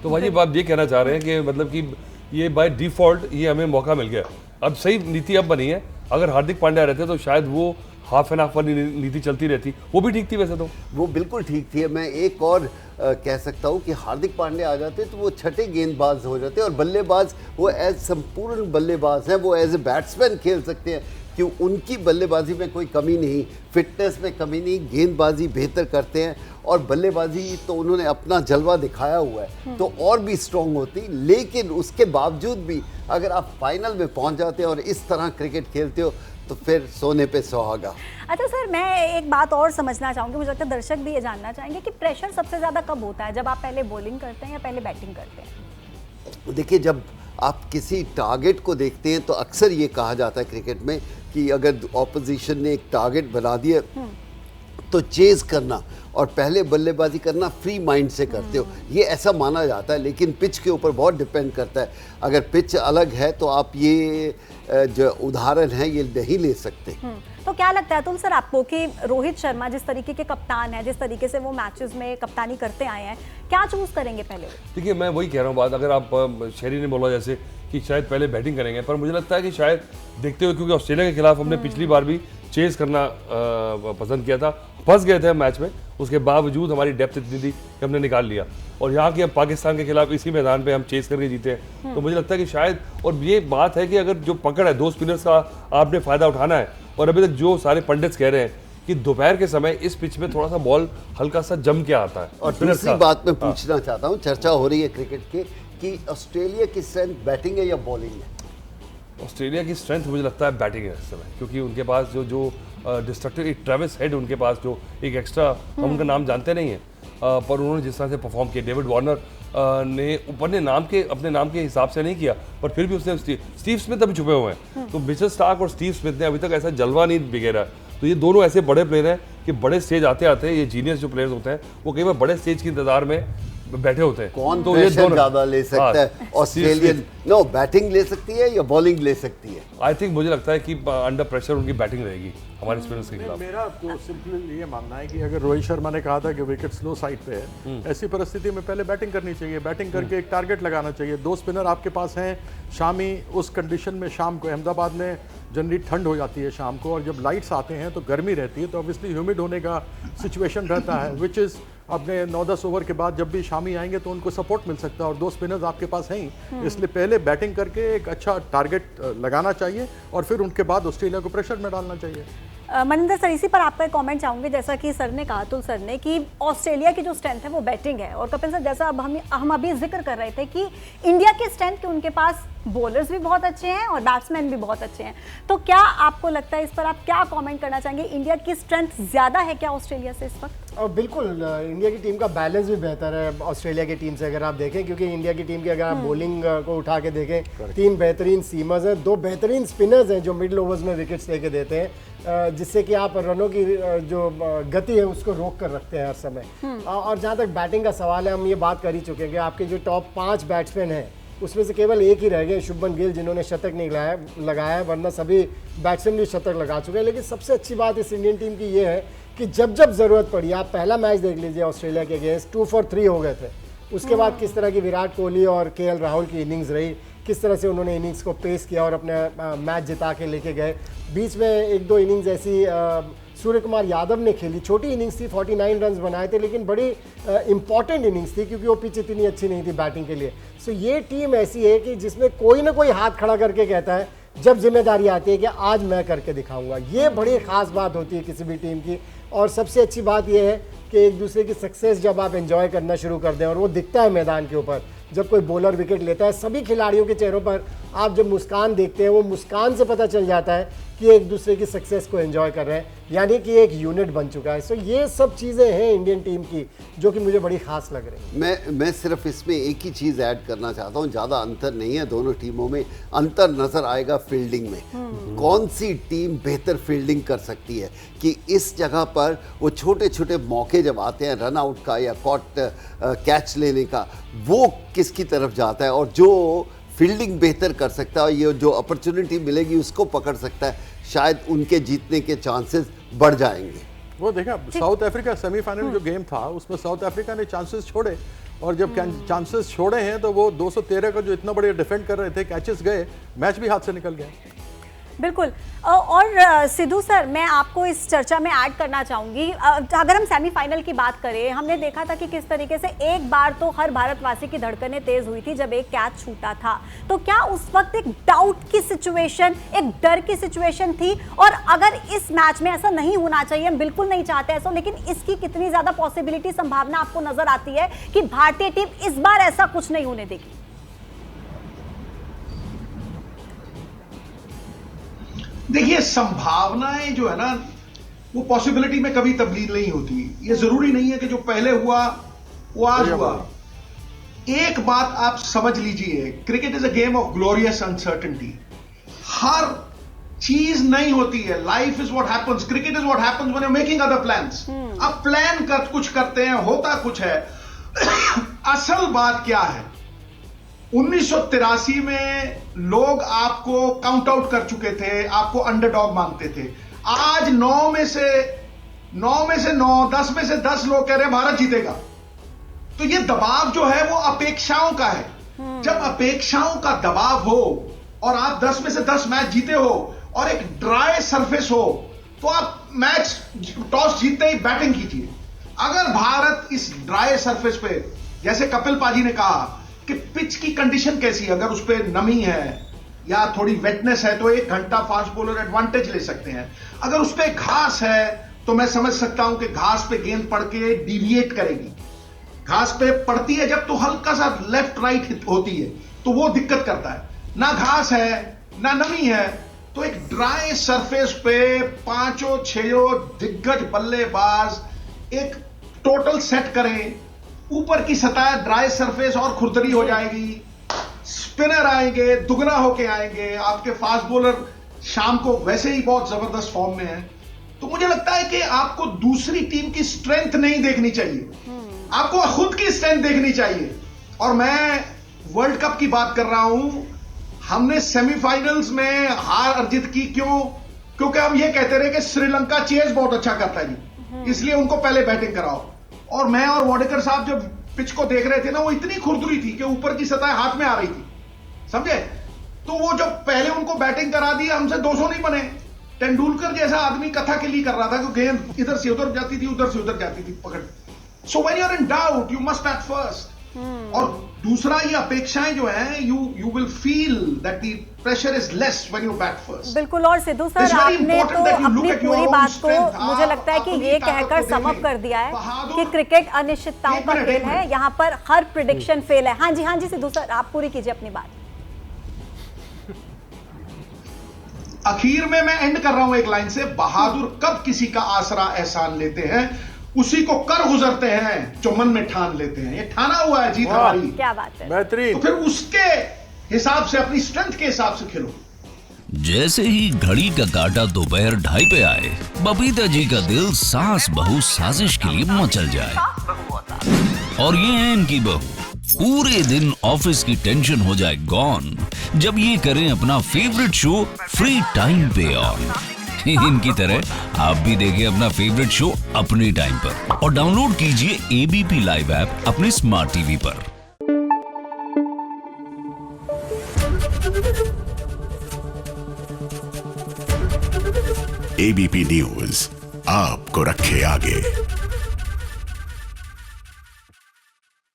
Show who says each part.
Speaker 1: तो भाई आप ये कहना चाह रहे हैं कि मतलब कि ये बाय डिफॉल्ट ये हमें मौका मिल गया। अब सही नीति अब बनी है, अगर हार्दिक पांड्या रहते तो शायद वो हाफ एंड हाफ वाली नीति चलती रहती, वो भी ठीक थी वैसे तो।
Speaker 2: वो बिल्कुल ठीक थी। मैं एक और कह सकता हूँ कि हार्दिक पांड्या आ जाते तो वो छठे गेंदबाज हो जाते, और बल्लेबाज वो एज संपूर्ण बल्लेबाज हैं, वो एज ए बैट्समैन खेल सकते हैं कि उनकी बल्लेबाजी में कोई कमी नहीं, फिटनेस में कमी नहीं, गेंदबाजी बेहतर करते हैं, और बल्लेबाजी तो उन्होंने अपना जलवा दिखाया हुआ है, तो और भी स्ट्रॉन्ग होती। लेकिन उसके बावजूद भी अगर आप फाइनल में पहुंच जाते हो और इस तरह क्रिकेट खेलते हो तो फिर सोने पे सुहागा।
Speaker 3: अच्छा सर, मैं एक बात और समझना चाहूँगी, मुझे लगता है दर्शक भी ये जानना चाहेंगे कि प्रेशर सबसे ज़्यादा कब होता है, जब आप पहले बॉलिंग करते हैं या पहले बैटिंग करते हैं?
Speaker 2: देखिए, जब आप किसी टारगेट को देखते हैं तो अक्सर ये कहा जाता है क्रिकेट में कि अगर ऑपोजिशन ने एक टारगेट बना दिया तो चेज करना और पहले बल्लेबाजी करना फ्री माइंड से करते हो, ये ऐसा माना जाता है। लेकिन पिच के ऊपर बहुत डिपेंड करता है। अगर पिच अलग है तो आप ये जो उदाहरण है ये नहीं ले सकते।
Speaker 3: तो क्या लगता है अतुल सर आपको कि रोहित शर्मा जिस तरीके के कप्तान है, जिस तरीके से वो मैचेस में कप्तानी करते आए हैं, क्या चूज करेंगे पहले?
Speaker 1: देखिए, मैं वही कह रहा हूँ बात, अगर आप शेरी ने बोला जैसे कि शायद पहले बैटिंग करेंगे, पर मुझे लगता है कि शायद देखते हुए, क्योंकि ऑस्ट्रेलिया के खिलाफ हमने पिछली बार भी चेज करना पसंद किया था, फंस गए थे मैच में, उसके बावजूद हमारी डेप्थ इतनी थी कि हमने निकाल लिया, और यहाँ के अब पाकिस्तान के खिलाफ इसी मैदान पे हम चेज करके जीते हैं। तो मुझे लगता है कि शायद, और ये बात है कि अगर जो पकड़ है 2 स्पिनर्स का आपने फ़ायदा उठाना है, और अभी तक जो सारे पंडित्स कह रहे हैं कि दोपहर के समय इस पिच में थोड़ा सा बॉल हल्का सा जम के आता है।
Speaker 2: और दूसरी बात मैं पूछना चाहता हूँ, चर्चा हो रही है क्रिकेट की कि ऑस्ट्रेलिया की स्ट्रेंथ बैटिंग है या बॉलिंग है?
Speaker 1: ऑस्ट्रेलिया की स्ट्रेंथ मुझे लगता है बैटिंग है इस समय, क्योंकि उनके पास जो डिस्ट्रक्टिव एक ट्रेविस हेड, उनके पास जो एक एक्स्ट्रा, हम उनका नाम जानते नहीं हैं, पर उन्होंने जिस तरह से परफॉर्म किया, डेविड वार्नर ने अपने नाम के हिसाब से नहीं किया, पर फिर भी उसने स्टीव स्मिथ अभी छुपे हुए हैं, तो मिचेल स्टार्क और स्टीव स्मिथ ने अभी तक ऐसा जलवा नहीं बिखेरा। तो ये दोनों ऐसे बड़े प्लेयर हैं कि बड़े स्टेज आते आते ये जीनियस जो प्लेयर्स होते हैं वो कई बार बड़े स्टेज की इंतजार में बैठे होते हैं।
Speaker 2: कौन तो ये दोनों ज्यादा ले सकता है? ऑस्ट्रेलियन नो बैटिंग ले सकती है या बॉलिंग ले सकती है?
Speaker 1: आई थिंक मुझे लगता है कि अंडर प्रेशर उनकी बैटिंग रहेगी हमारे स्पिनर्स के खिलाफ।
Speaker 4: मेरा तो सिंपल ये मानना है कि अगर रोहित शर्मा ने कहा था कि विकेट स्लो साइड पे है, ऐसी परिस्थिति में पहले बैटिंग करनी चाहिए, बैटिंग करके एक टारगेट लगाना चाहिए। 2 स्पिनर आपके पास हैं, शामी उस कंडीशन में, शाम को अहमदाबाद में जनरली ठंड हो जाती है शाम को, और जब लाइट्स आते हैं तो गर्मी रहती है, तो ऑब्वियसली ह्यूमिड होने का सिचुएशन रहता है, विच इज़ अपने 9-10 ओवर के बाद जब भी शामी आएंगे तो उनको सपोर्ट मिल सकता है, और 2 स्पिनर्स आपके पास हैं ही, इसलिए पहले बैटिंग करके एक अच्छा टारगेट लगाना चाहिए और फिर उनके बाद ऑस्ट्रेलिया को प्रेशर में डालना चाहिए।
Speaker 3: मनिंदर सर, इसी पर आपका एक कमेंट चाहूंगे, जैसा कि सर ने कहा, अतुल सर ने, कि ऑस्ट्रेलिया की जो स्ट्रेंथ है वो बैटिंग है, और कपिल सर जैसा अब हम अभी जिक्र कर रहे थे कि इंडिया की स्ट्रेंथ कि उनके पास बॉलर्स भी बहुत अच्छे हैं और बैट्समैन भी बहुत अच्छे हैं। तो क्या आपको लगता है, इस पर आप क्या कमेंट करना चाहेंगे, इंडिया की स्ट्रेंथ ज़्यादा है क्या ऑस्ट्रेलिया से इस वक्त?
Speaker 5: और बिल्कुल इंडिया की टीम का बैलेंस भी बेहतर है ऑस्ट्रेलिया की टीम से, अगर आप देखें, क्योंकि इंडिया की टीम की अगर आप बॉलिंग को उठा के देखें, 3 बेहतरीन सीमर्स हैं, 2 बेहतरीन स्पिनर्स हैं जो मिडिल ओवर्स में विकेट्स लेके देते हैं, जिससे कि आप रनों की जो गति है उसको रोक कर रखते हैं हर समय। और जहाँ तक बैटिंग का सवाल है, हम ये बात कर ही चुके हैं कि आपके जो टॉप 5 बैट्समैन हैं उसमें से केवल एक ही रह गए, शुभमन गिल, जिन्होंने शतक नहीं लगाया है, वरना सभी बैट्समैन भी शतक लगा चुके हैं। लेकिन सबसे अच्छी बात इस इंडियन टीम की ये है कि जब जब ज़रूरत पड़ी, आप पहला मैच देख लीजिए ऑस्ट्रेलिया के अगेंस्ट 2 for 3 हो गए थे, उसके बाद किस तरह की विराट कोहली और KL राहुल की इनिंग्स रही, किस तरह से उन्होंने इनिंग्स को पेस किया और अपने मैच जिता के लेके गए। बीच में 1-2 इनिंग्स ऐसी सूर्य कुमार यादव ने खेली, छोटी इनिंग्स थी, 49 रन्स बनाए थे, लेकिन बड़ी इंपॉर्टेंट इनिंग्स थी क्योंकि वो पिच इतनी अच्छी नहीं थी बैटिंग के लिए। सो ये टीम ऐसी है कि जिसमें कोई ना कोई हाथ खड़ा करके कहता है जब जिम्मेदारी आती है कि आज मैं करके दिखाऊंगा। ये बड़ी ख़ास बात होती है किसी भी टीम की, और सबसे अच्छी बात यह है कि एक दूसरे की सक्सेस जब आप एंजॉय करना शुरू कर दें, और वो दिखता है मैदान के ऊपर जब कोई बॉलर विकेट लेता है, सभी खिलाड़ियों के चेहरों पर आप जब मुस्कान देखते हैं, वो मुस्कान से पता चल जाता है कि एक दूसरे की सक्सेस को एंजॉय कर रहे हैं, यानी कि एक यूनिट बन चुका है। सो ये सब चीज़ें हैं इंडियन टीम की जो कि मुझे बड़ी खास लग रही है।
Speaker 2: मैं सिर्फ इसमें एक ही चीज़ ऐड करना चाहता हूँ, ज़्यादा अंतर नहीं है दोनों टीमों में। अंतर नज़र आएगा फील्डिंग में, कौन सी टीम बेहतर फील्डिंग कर सकती है, कि इस जगह पर वो छोटे छोटे मौके जब आते हैं रन आउट का या कॉट कैच लेने का, वो किसकी तरफ जाता है, और जो फील्डिंग बेहतर कर सकता है, ये जो अपॉर्चुनिटी मिलेगी उसको पकड़ सकता है, शायद उनके जीतने के चांसेस बढ़ जाएंगे।
Speaker 4: वो देखा साउथ अफ्रीका सेमीफाइनल जो गेम था उसमें साउथ अफ्रीका ने चांसेस छोड़े और जब चांसेस छोड़े हैं तो वो 213 का जो इतना बड़े डिफेंड कर रहे थे, कैचेस गए, मैच भी हाथ से निकल गया।
Speaker 3: बिल्कुल। और सिद्धू सर, मैं आपको इस चर्चा में ऐड करना चाहूंगी, अगर हम सेमीफाइनल की बात करें, हमने देखा था कि किस तरीके से एक बार तो हर भारतवासी की धड़कनें तेज हुई थी जब एक कैच छूटा था। तो क्या उस वक्त एक डाउट की सिचुएशन, एक डर की सिचुएशन थी? और अगर इस मैच में ऐसा नहीं होना चाहिए, हम बिल्कुल नहीं चाहते ऐसा, लेकिन इसकी कितनी ज्यादा पॉसिबिलिटी, संभावना आपको नजर आती है कि भारतीय टीम इस बार ऐसा कुछ नहीं होने देगी?
Speaker 6: देखिए, संभावनाएं जो है ना, वो पॉसिबिलिटी में कभी तब्दील नहीं होती। ये जरूरी नहीं है कि जो पहले हुआ वो आज हुआ। एक बात आप समझ लीजिए, cricket is a game of glorious uncertainty. हर चीज नहीं होती है। Life is what happens, cricket is what happens when you are making other plans. आप प्लान कर कुछ करते हैं, होता कुछ है। असल बात क्या है, 1983 में लोग आपको काउंट आउट कर चुके थे, आपको अंडरडॉग मानते थे। आज 9 में से 9, 10 में से 10 लोग कह रहे हैं भारत जीतेगा। तो ये दबाव जो है वो अपेक्षाओं का है। जब अपेक्षाओं का दबाव हो और आप 10 में से 10 मैच जीते हो और एक ड्राई सरफेस हो, तो आप मैच टॉस जीतते ही बैटिंग कीजिए। अगर भारत इस ड्राई सरफेस पे, जैसे कपिल पाजी ने कहा कि पिच की कंडीशन कैसी है, अगर उस पर नमी है या थोड़ी वेटनेस है तो 1 घंटा फास्ट बॉलर एडवांटेज ले सकते हैं। अगर उस पर घास है तो मैं समझ सकता हूं कि घास पे गेंद पड़ के डिविएट करेगी। घास पे पड़ती है जब तो हल्का सा लेफ्ट राइट होती है, तो वो दिक्कत करता है। ना घास है ना नमी है, तो एक ड्राई सरफेस पे 5-6 दिग्गज बल्लेबाज एक टोटल सेट करें, ऊपर की सतह ड्राई सरफेस और खुरदरी हो जाएगी, स्पिनर आएंगे, दुगना होके आएंगे। आपके फास्ट बॉलर शाम को वैसे ही बहुत जबरदस्त फॉर्म में है। तो मुझे लगता है कि आपको दूसरी टीम की स्ट्रेंथ नहीं देखनी चाहिए, आपको खुद की स्ट्रेंथ देखनी चाहिए। और मैं वर्ल्ड कप की बात कर रहा हूं, हमने सेमीफाइनल्स में हार अर्जित की। क्यों? क्योंकि हम ये कहते रहे कि श्रीलंका चेज बहुत अच्छा करता है जी, इसलिए उनको पहले बैटिंग कराओ। और मैं और वाडेकर साहब जब पिच को देख रहे थे ना, वो इतनी खुरदुरी थी कि ऊपर की सतह हाथ में आ रही थी, समझे? तो वो जब पहले उनको बैटिंग करा दी, हमसे 200 नहीं बने। तेंदुलकर जैसा आदमी कथा के लिए कर रहा था कि गेंद इधर से उधर जाती थी, उधर से उधर जाती थी पकड़। So when you are in doubt you must bat first. और दूसरा, ये अपेक्षाएं जो हैं, you will feel that the pressure is less when you bat first.
Speaker 3: बिल्कुल। और सिद्धू सर, आपने तो अपनी पूरी बात को मुझे लगता है कि ये कहकर सम अप कर दिया है कि क्रिकेट अनिश्चितताओं का खेल है, यहाँ पर हर प्रेडिक्शन फेल है। हाँ जी सिद्धू सर, आप पूरी कीजिए अपनी बात।
Speaker 6: आखिर में मैं एंड कर रहा हूं एक लाइन से, बहादुर कब किसी का आसरा एहसान लेते हैं, उसी को कर गुजरते हैं जो मन में ठान लेते हैं। ये ठाना हुआ है जीत हमारी।
Speaker 3: क्या बात है,
Speaker 4: बेहतरीन।
Speaker 6: तो फिर उसके हिसाब से, अपनी स्ट्रेंथ के हिसाब से खेलो।
Speaker 7: जैसे ही घड़ी का काटा दोपहर 2:30 पे आए, बबीता जी का दिल सास बहू साजिश के लिए मचल जाए। और ये है इनकी बहू, पूरे दिन ऑफिस की टेंशन हो जाए गॉन जब ये करें अपना फेवरेट शो फ्री टाइम पे ऑन। इनकी तरह आप भी देखें अपना फेवरेट शो अपने टाइम पर और डाउनलोड कीजिए एबीपी लाइव ऐप अपने स्मार्ट टीवी पर।
Speaker 8: एबीपी न्यूज आपको रखे आगे।